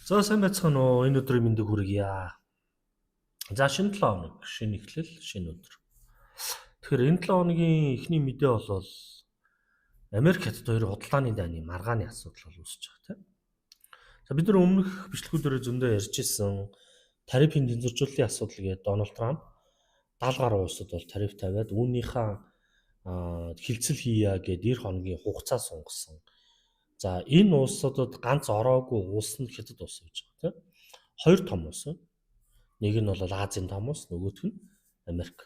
За сайн байцгаана уу? Энэ өдрийн мэндийг хүргье. За шинэ 7 хоног, шинэ эхлэл, шинэ өдөр. Тэгэхээр энэ 7 хоногийн эхний мэдээ бол Америк хятад хоёрын худалдааны дайны маргааны асуудал бол үүсэж байгаа тийм. За бид нар өмнөх бичлэгүүдээр зөндөө ярьж ирсэн тарифын тэнцвэржүүлэлтийн асуудал гээд Дональд Трамп 70 гаруй улсад бол тариф тавиад үүнийхээ хилцэл хийя гээд 90 хоногийн хугацаа сунгасан. За энэ улсуудад ганц ороогүй улс нь хятад улс гэж байгаа тийм. Хоёр том улс. Нэг нь бол Азийн том улс, нөгөөх нь Америк.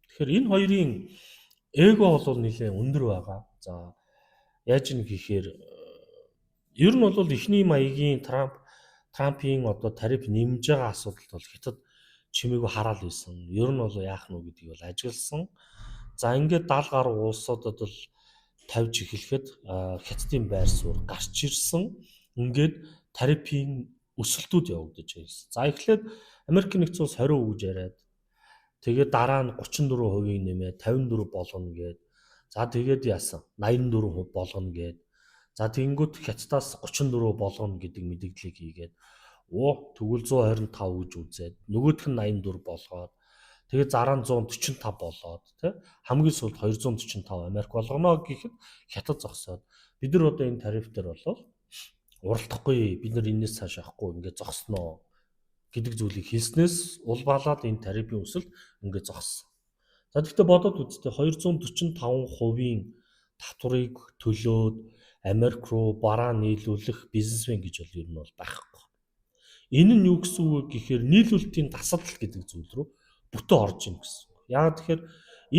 Тэгэхээр энэ хоёрын эго бол нэлээд өндөр байгаа. За яаж юм гэхээр ер нь бол эхний маягийн Трампийн одоо тариф нэмж байгаа асуудалд бол хятад чимээгүй хараал байсан. Ер нь бол яах нь вэ гэдгийг бол ажигласан. За ингээд 70 гаруй улсуудад бол тавьж эхлэхэд хятадын байр суурь гарч ирсэн. Ингээд тарифын өсөлтүүд явагдаж байсан. За эхлээд Америк нэгдсэн улс 20% гэж яриад тэгээд дараа нь 34% нэмээд 54 болгоно гээд за тэгээд яасан 84% болгоно гээд за тэгэнгүүт хятадаас 34 болгоно гэдэг мэдээллийг хийгээд тэгвэл 125 гэж үзээд нөгөөх нь 84 болгоод тэгээд зараа нь 145 болоод тий хамгийн сүүлд 245 Америк болгоно гэхэд хятад зогсоод бид нар одоо энэ тариф дээр болол уралдахгүй бид нар энэс цааш авахгүй ингээд зогсноо гэдэг зүйлийг хэлснээс улбаалаад энэ тарифын өсөлт ингээд зогссон. За гэхдээ бодоод үзтээ 245% татварыг төлөөд Америк руу бараа нийлүүлэх бизнесмен гэж бол ер нь бол байхгүй. Энэ нь юу гэсэн үг гэхээр нийлүүлэлтийн дасгал гэдэг зүйл рүү бүтэн орж ийн гэсэн. Яг тэгэхээр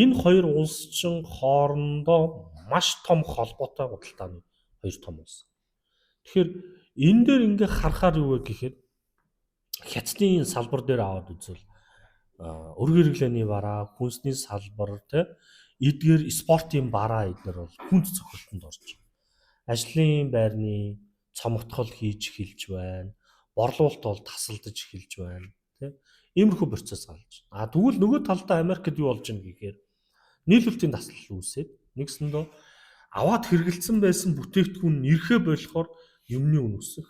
энэ хоёр улс чинь хоорондоо маш том холбоотой худалдааны хоёр том улс. Тэгэхээр энэ дээр ингээ харахаар юу вэ гэхээр хятадын салбар дээр аваад үзвэл өргөн хэрэглээний бараа, хүнсний салбар, эдгээр спортын бараа эдгээр бол хүнд цохилтонд орж байна. Ажлын байрны цомогтгол хийж эхэлж байна. Борлуулалт бол тасалдаж эхэлж байна, Иймэрхүү процесс гарч байна. Тэгвэл нөгөө талдаа Америкт юу болж байна гэхээр нийлүүлэлтийн таслал үүсээд нэгсэндөө аваад хэрэгэлсэн байсан бүтээгдэхүүн ирэхэ болохоор юмны үн өсөх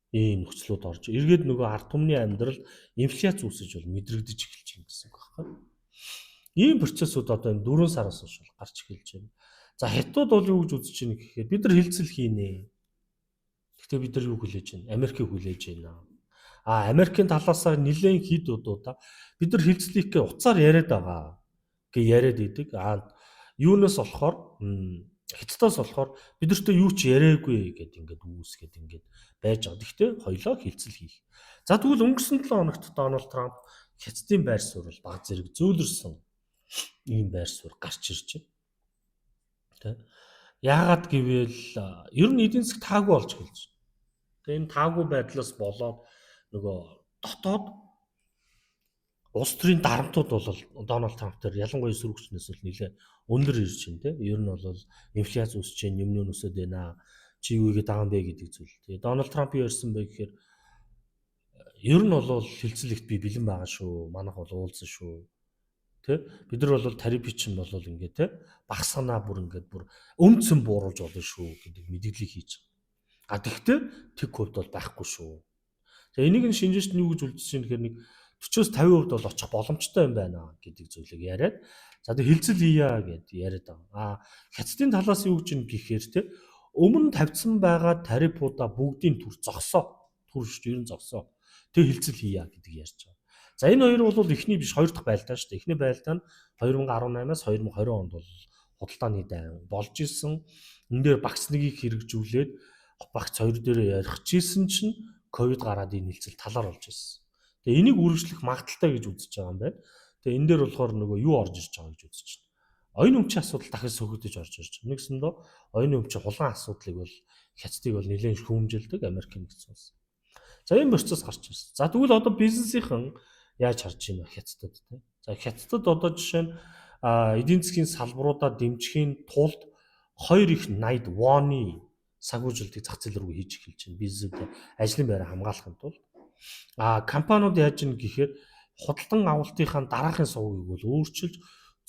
ийм нөхцлүүд орж эргээд нөгөө ард түмний амьдрал инфляц үүсэж бол мэдрэгдэж эхэлж байна гэсэн үг байхгүй. Ийм процессууд одоо энэ 4 сараас хойш гарч эхэлж байна. За хятад бол юу гэж үзэж байна гэхээр бид нар хилцэл хийнэ. Гэхдээ бид нар юу хүлээж байна? Америкийг хүлээж байна. Америкийн талаасаа нэлээд хэд удаа бид нар хилцлийхээ уцаар яриад байгаа гэж яриад идэг. Юунаас болохоор хятадаас болохоор бид нартэй юу ч яриаггүй гэд ингээд үүсгээд ингээд байж байгаа. Гэхдээ хоёлоо хилцэл хийх. За тэгвэл өнгөрсөн 7 хоногт Дональд Трамп хятадын байр суурь бол баг зэрэг зөөлрсөн ийм байр суурь гарч ирж байна. Яагаад гэвэл ер нь эдийн засаг таагүй болж эхэлж байна. Энэ таагүй байдлаас болоод нөгөө дотоод улс төрийн дарамтууд бол Дональд Трамп дээр ялангуяа сөрөгчнөөс бол нэлээ өндөр ирж байна. Ер нь бол инфляц үүсэж байна, юмны үн өсөд байна. Чи юу игээд байгаа юм бэ гэдэг зүйл. Тэгээ Дональд Трамп юу ярьсан бэ гэхээр ер нь бол хилцэлэгт би бэлэн байгаа шүү. Манайх бол уулзсан шүү. Бид нар бол тариф чинь бол ингээд багасганаа бүр өмцөн бууруулж болно шүү гэдэг мэдээллийг хийж байгаа. Тэгэхдээ тэг хувьд бол байхгүй шүү. За энийг нь шинжээч нь юу гэж үлдсэн гэхээр нэг 40-50% бол очих боломжтой юм байна гэдэг зүйлийг яриад за тэг хилцэл хийя гэд яриад байгаа. Хятадын талаас юу гэж юм гэхээр өмнө тавьсан байгаа тарифуудаа бүгдийн түр зогсоо. Түр шүү, ер нь зогсоо. Тэг хилцэл хийя гэдэг ярьж байгаа. За энэ хоёр бол эхний биш хоёр дахь байлдаа шүү дээ. Эхний байлдаа нь 2018-аас 2020 онд бол худалдааны дайн болж исэн. Энэ дээр багц нэгийг хэрэгжүүлээд багц хоёр дээр ярихжсэн чинь ковид гараад энэ хилцэл талаар болж исэн. Тэгээ энийг үргэлжлэх магадaltaй гэж үзэж байгаа юм байна. Тэгээ энэ дээр болохоор нөгөө юу орж ирж байгаа гэж үзэж байна. Оюун өмчийн асуудал дахин сөхөгдөж орж ирж байгаа. Нэгсэндээ оюун өмчийн хулгайн асуудлыг бол хятадыг бол нэлээд шүүмжилдэг Америк нэгдсэн улс. За энэ процесс гарч ирсэн. За тэгвэл одоо бизнесийнхэн яаж харж байна хятадд За хятадд одоо жишээ нь эдийн засгийн салбаруудаа дэмжихийн тулд хоёр их 80 воны санхүүжилтийг зах зээл рүү хийж эхэлж байна. Бизнесүүд ажлын байраа хамгаалахын тулд компаниуд яаж ийн гэхээр худалдан авалтынхаа дараахийн сувгийг бол өөрчилж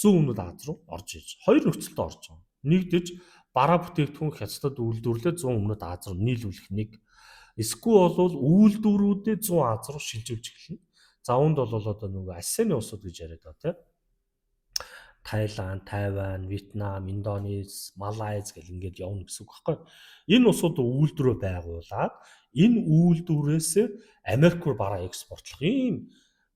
зүүн өмнөд Аз руу орж иж. Хоёр нөхцөлд орж байгаа. Нэгдэж бараа бүтээгдэхүүн хятадд үйлдвэрлээд зүүн өмнөд Аз руу нийлүүлэх нэг. Эсвэл бол үйлдвэрүүдэд 100 Аз руу шилжүүлж эхэлнэ. За үүнд бол одоо нөгөө ASEAN-ы улсууд гэж яриад байгаа тийм. Тайланд, Тайван, Вьетнам, Индонез, Малайз гэл ингээд явна гэсэн үг байхгүй. Энэ улсууд үйлдвэрөө байгуулад энэ үйлдвэрээс Америк руу бараа экспортлох ийм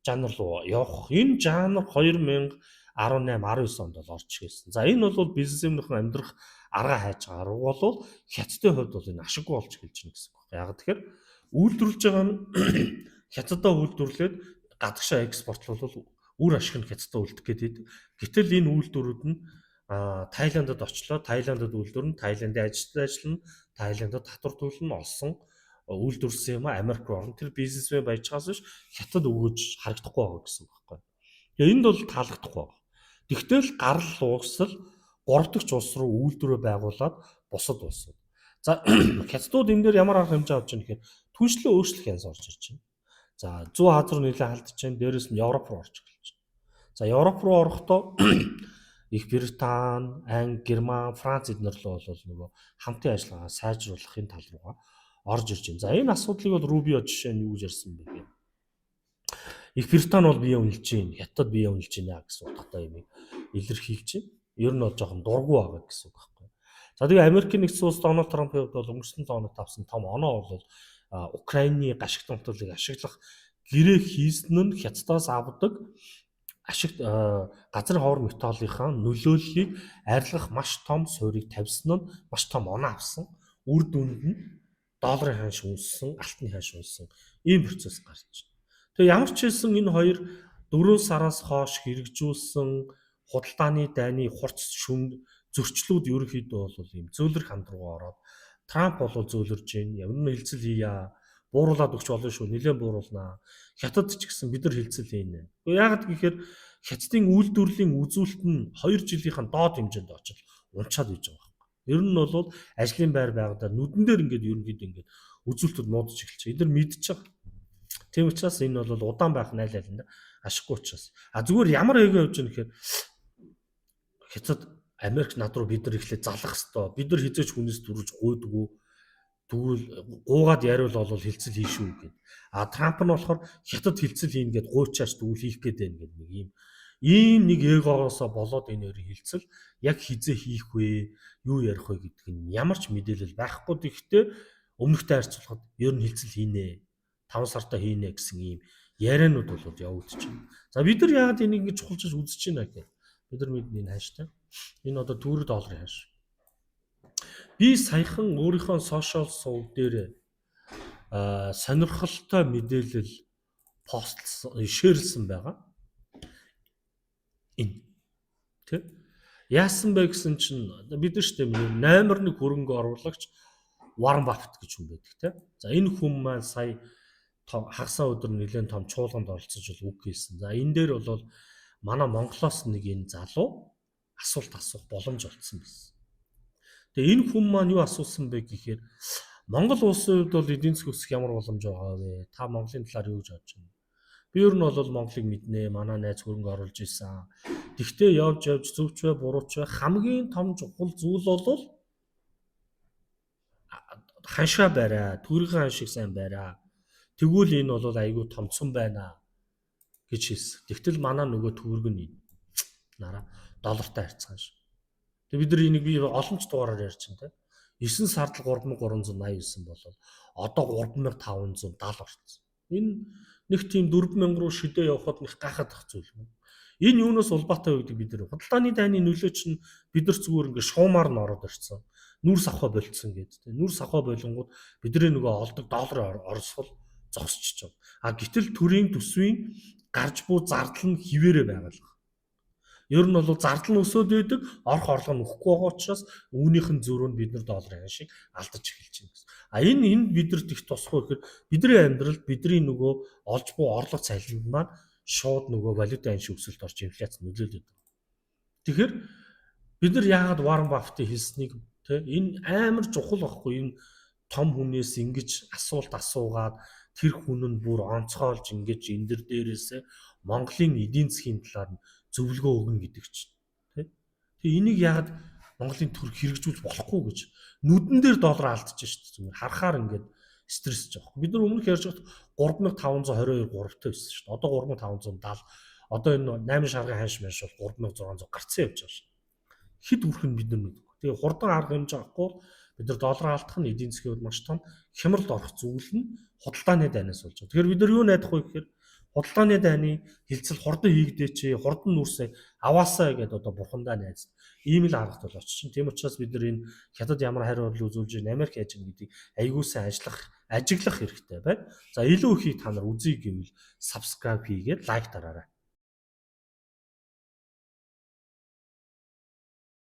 жанр руу явах. Энэ жанр 2018, 19 онд бол орж ирсэн. За энэ бол бизнесменийн амьдрах арга хайж байгаа руу бол хятадын хувьд бол энэ ашиггүй болж эхэлж байна гэсэн үг байна. Яг тэгэхээр үйлдвэрлэж байгаа нь хятадаа үйлдвэрлээд гадагшаа экспортлол үр ашиг нь хятадаа үлдэх гэдэг. Гэтэл энэ үйлдвэрүүд нь Тайландд очлоо, Тайландд үйлдвэрнэ, Тайландын ажилтнууд ажиллана, Тайландд татвар төлнө, олсон үйлдвэрсэн юм Америк руу орно. Тэр бизнесмен байж байгаас биш хятад өгөөж харагдахгүй байгаа гэсэн үг байхгүй. Тэгээ энд бол таалагдахгүй байна. Тэгтэл гарал уусал 3 дахь улс руу үйлдвэрөө байгуулад бусад улсууд. За хятадууд энэ дээр ямар арга хэмжээ авч байгаа гэхээр түншлэн өөрчлөх янз орж ирж байна. За 100 Аз руу нэлээд халдж байна. Дээрээс нь Европ руу орж эхэлж байна. За Европ руу орохдоо Их Британи, Анги, Герман, Франц эднэр л бол нөгөө хамтын ажиллагаа сайжруулахын тал руугаа орж ирж байна. За энэ асуудлыг бол Рубио жишээ нь юу гэж ярьсан бэ гэхээр Их Британи бол бие үнэлж байна, Хятад бие үнэлж байна гэсэн утгатай юм илэрхийлж байна. Ер нь бол жоохон дургу байгаа гэсэн үг байхгүй. За тэгээ Америкийн нэгдсэн улс Дональд Трампын хувьд бол өнгөрсөн зоонод авсан том оноо бол Украины гашигт хамтлагийг ашиглах гэрээ хийсэн нь Хятадаас авдаг ашигт газрын ховор металлынхаа нөлөөллийг арилгах маш том суурийг тавьсан нь маш том оноо авсан. Үр дүнд нь долларын ханш үнссэн, алтны ханш үнссэн ийм процесс гарч байна. Тэгээ ямар ч хэлсэн энэ хоёр 4 сараас хойш хэрэгжүүлсэн худалдааны дайны хурц шүн зөрчлүүд ерөнхийдөө бол ийм зөөлрөх ханд руу ороод Трамп бол зөөлрж байна. Ямар нэг хилцэл хийя, бууруулаад өгч болно шүү. Нилээн бууруулнаа. Хятад ч гэсэн бид нар хилцэл хийнэ. Яагаад гэхээр хятадын үйлдвэрлэлийн үзүүлэлт нь 2 жилийнхэн доод хэмжээнд очил унчаад иж байгаа юм. Ер нь бол ажлын байр байгуулаад нүдэн дээр ингээд ерөнхийдөө ингээд үзүүлэлтүүд нуудаж эхэлчихэ. Эдгээр мэдчих байгаа. Тийм учраас энэ бол удаан байх нь аль алинд ашиггүй учраас. Зүгээр ямар хэгээ явж байгаа нэхээр хятад Америк над руу бид нар ихлэ залах хэвээр. Бид нар хизээч хүнээс дүрж гуйдгүү. Тэгвэл гуугаад яриул бол хилцэл хийшүү гэд. Трамп нь болохоор хятад хилцэл хийн гэд гуйчаач тэгвэл хийх гээд байна гэдэг нэг ийм нэг эгоосоо болоод энэ хоёрын хилцэл яг хизээ хийх вэ, юу ярих вэ гэдэг нь ямар ч мэдээлэл байхгүй. Тэгэхдээ өмнөхтэй харьцуулахад ер нь хилцэл хийнэ. 5 сартаа хийнэ гэсэн ийм яриануд бол явагдаж байна. За бид нар яагаад энийг ингэж чухалчилж үзэж байна гэхээр бид нар мэднэ энэ хааштай. Энэ одоо төгрөг долларын хааш. Би саяхан өөрийнхөө сошиал сувг дээр сонирхолтой мэдээлэл постлсон, шеэрлсэн байгаа. Энэ тий яасан бэ гэсэн чинь бид нар штэ номер 1 хөрөнгө оруулагч Warren Buffett гэж хүн байдаг тий. За энэ хүн маань сая хагасаа өдөр нэлээд том чуулганд оролцож үг хэлсэн. За энэ дээр бол манай Монголоос нэг энэ залуу асуулт асуух боломж олцсон байсан. Тэгээ энэ хүн маань юу асуусан бэ гэхээр Монгол улсын хувьд бол эдийн засаг өсөх ямар боломж байгаа вэ? Та Монголын талаар юу гэж бодож байна? Би ер нь бол Монголыг мэднэ. Манай найз хөрөнгө оруулж ирсэн. Тэгтээ явж зөвч бай, бурууч бай хамгийн том чухал зүйл бол ханшаа бариа, төгрөгийн ханшиг сайн бариа. Тэгвэл энэ бол айгүй томцсон байна гэж хэлсэн. Тэгтэл манай нөгөө төгрөг нь нараа доллартай харьцаан ш. Тэг бид нар энийг би олон ч дугаараар ярьж байна те. 9 сард 3389 болол одоо 3570 орсон. Энэ нэг тийм 4000 руу шидээ явахад нэг гахаад ах зүйл юм. Энэ юунаас улбаатай вэ гэдэг бид нар худалдааны дайны нөлөө чинь бид нар зүгээр ингээд шуумаар нь ороод ирсэн. Нүрс авах болцсон гэдэг. Нүрс авах болонгууд бидний нөгөө олдог доллар орсгол зогсчихж байгаа. Гэтэл төрийн төсвийн гарч буй зардал нь хിവэрэ байгалах. Ер нь бол зардал нь өсөд байдаг, орох орлого нь өхгүй байгаа учраас үүнийх нь зөрүү нь бид нар долларын шиг алдаж эхэлж байна гэсэн. Энэ бидэрт их тусах гэхээр бидний амьдралд бидний нөгөө олж буй орлого цалинд маань шууд нөгөө валютын анши өсөлт орж инфляц нөлөөлөд байна. Тэгэхээр бид нар яагаад Warren Buffett хэлснийг тэ энэ амар чухал байхгүй энэ том хүнээс ингэж асуулт асуугаад тэр хүн нь бүр онцгойлж ингэж энэ дээрээс Монголын эдийн засгийн талаар нь зөвлөгөө өгнө гэдэг чинь тий. Тэгээ энийг яагаад Монголын төгрөг хэрэгжүүлж болохгүй гэж нүдэн дээр доллар алдчихж шүү дээ. Харахаар ингээд стрессж байгаа. Бид нар өмнөх ярьж байхад 3522 гуравтай байсан шүү дээ. Одоо 3570. Одоо энэ 8 шаргын ханш маш бол 3600 гарцсан явж байгаа шүү. Хэд хүрэх нь бид нар мэдгүй. Тэгээ хурдан арга хэмжээ авахгүй бид нар доллар алдах нь эдийн засгийн хувьд маш том хямралд орох зүйл нь худалдааны дайнаас болж байгаа. Тэгэхээр бид нар юу найдах вэ гэхээр худалдааны дайны хилцэл хурдан хийгдээч, хурдан нүрсээ аваасаа гэдээ одоо бурхандаа найз. Ийм л аргад бол очиж. Тийм учраас бид нар энэ хятад ямар хариу урал үзүүлж байна, Америк яаж юм гэдгийг аягуулсан ажиглах хэрэгтэй байна. За илүү ихийг та нар үзье гэвэл subscribe хийгээд лайк дараарай.